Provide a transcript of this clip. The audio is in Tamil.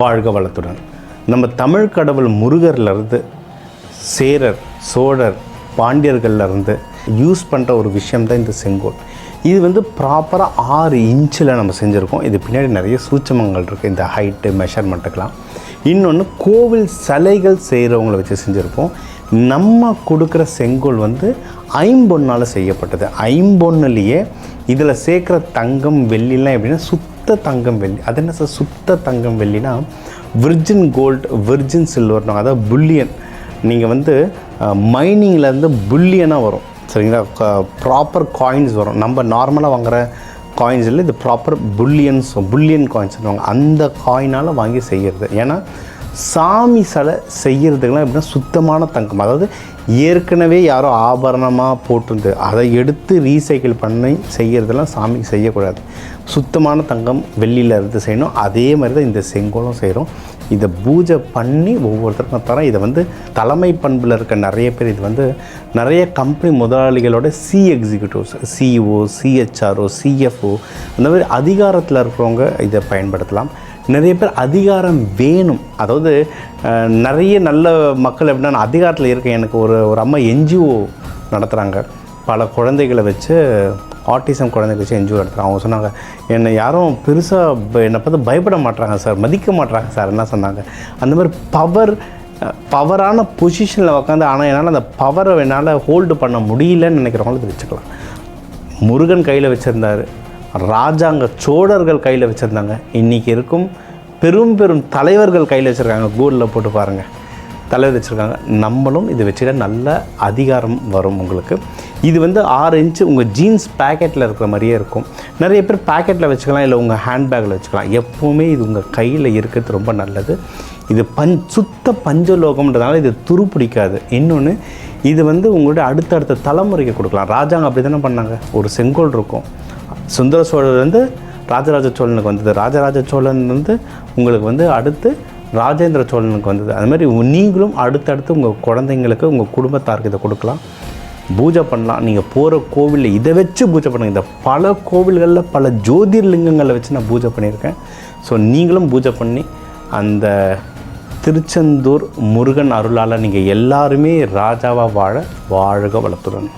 வாழ்க வளத்துடன். நம்ம தமிழ் கடவுள் முருகர்லேருந்து சேரர், சோழர், பாண்டியர்கள்லேருந்து யூஸ் பண்ணுற ஒரு விஷயம் தான் இந்த செங்கோல். இது வந்து ப்ராப்பராக 6 இன்ச்சில் நம்ம செஞ்சுருக்கோம். இது பின்னாடி நிறைய சூட்சமங்கள் இருக்குது, இந்த ஹைட்டு மெஷர்மெண்ட்டுக்கெலாம். இன்னொன்று கோவில் சிலைகள் செய்கிறவங்கள வச்சு செஞ்சுருப்போம். நம்ம கொடுக்குற செங்கோல் வந்து ஐம்பொன்னால் செய்யப்பட்டது. ஐம்பொன்னுலேயே இதில் சேர்க்குற தங்கம் வெள்ளிலாம் எப்படின்னா சுத்த தங்கம் வெள்ளி. அது என்ன சார் சுத்த தங்கம் வெள்ளினா விர்ஜின் கோல்டு, விர்ஜின் சில்வர்னு, அதாவது புல்லியன். நீங்கள் வந்து மைனிங்லேருந்து புல்லியனாக வரும், சரிங்களா? ப்ராப்பர் காயின்ஸ் வரும். நம்ம நார்மலாக வாங்குகிற காயின்ஸ் இல்லை, இது ப்ராப்பர் புல்லியன் காயின்ஸ் சொல்லுவாங்க. அந்த காயினால் வாங்கி செய்கிறது. ஏன்னா சாமி சிலை செய்கிறதுக்கெலாம் எப்படின்னா சுத்தமான தங்கம், அதாவது ஏற்கனவே யாரோ ஆபரணமாக போட்டிருந்து அதை எடுத்து ரீசைக்கிள் பண்ணி செய்கிறதெல்லாம் சாமிக்கு செய்யக்கூடாது. சுத்தமான தங்கம் வெள்ளியில் இருந்து செய்யணும். அதே மாதிரி தான் இந்த செங்கோலும் செய்கிறோம். இதை பூஜை பண்ணி ஒவ்வொருத்தருக்கும் தரோம். இதை வந்து தலைமை பண்பில் இருக்க நிறைய பேர், இது வந்து நிறைய கம்பெனி முதலாளிகளோட எக்ஸிக்யூட்டிவ்ஸ், சிஇஓ, சிஹெச்ஆர்ஓ, சிஎஃப்ஓ, அந்த மாதிரி அதிகாரத்தில் இருக்கிறவங்க இதை பயன்படுத்தலாம். நிறைய பேர் அதிகாரம் வேணும், அதாவது நிறைய நல்ல மக்கள் எப்படின்னா அதிகாரத்தில் இருக்க. எனக்கு ஒரு அம்மா என்ஜிஓ நடத்துகிறாங்க, பல குழந்தைகளை வச்சு, ஆட்டிசம் குழந்தைகளை வச்சு என்ஜிஓ நடத்துகிறாங்க. அவங்க சொன்னாங்க, என்னை யாரும் பெருசாக என்னை பார்த்து பயப்பட மாட்டாங்க சார், மதிக்க மாட்டாங்க சார் என்ன சொன்னாங்க. அந்த மாதிரி பவரான பொசிஷனில் உட்காந்து, ஆனால் என்னால் அந்த பவரை என்னால் ஹோல்டு பண்ண முடியலன்னு நினைக்கிறவங்களுக்கு வச்சுக்கலாம். முருகன் கையில் வச்சுருந்தார், ராஜாங்க சோழர்கள் கையில் வச்சுருந்தாங்க, இன்றைக்கி இருக்கும் பெரும் தலைவர்கள் கையில் வச்சுருக்காங்க. கூகுளில் போட்டு பாருங்கள், தலைவர் வச்சுருக்காங்க. நம்மளும் இது வச்சுக்க நல்ல அதிகாரம் வரும் உங்களுக்கு. இது வந்து 6 இன்ச்சு உங்கள் ஜீன்ஸ் பேக்கெட்டில் இருக்கிற மாதிரியே இருக்கும். நிறைய பேர் பேக்கெட்டில் வச்சுக்கலாம், இல்லை உங்கள் ஹேண்ட்பேக்கில் வச்சுக்கலாம். எப்போவுமே இது உங்கள் கையில் இருக்கிறது ரொம்ப நல்லது. இது சுத்த பஞ்சலோகம்ன்றதுனால இது துரு பிடிக்காது. இன்னொன்று, இது வந்து உங்களுடைய அடுத்தடுத்த தலைமுறைக்கு கொடுக்கலாம். ராஜாங்க அப்படி தானே பண்ணாங்க. ஒரு செங்கோல் இருக்கும், சுந்தர சோழர் வந்து ராஜராஜ சோழனுக்கு வந்தது, ராஜராஜ சோழன் வந்து உங்களுக்கு வந்து அடுத்து ராஜேந்திர சோழனுக்கு வந்தது. அது மாதிரி நீங்களும் அடுத்தடுத்து உங்கள் குழந்தைங்களுக்கு, உங்கள் குடும்பத்தாருக்கு இதை கொடுக்கலாம், பூஜை பண்ணலாம். நீங்கள் போகிற கோவிலில் இதை வச்சு பூஜை பண்ணுங்கள். இந்த பல கோவில்களில் பல ஜோதிர்லிங்கங்களை வச்சு நான் பூஜை பண்ணியிருக்கேன். ஸோ நீங்களும் பூஜை பண்ணி அந்த திருச்செந்தூர் முருகன் அருளால் நீங்கள் எல்லாருமே ராஜாவாக வாழ்க வளத்துடன்.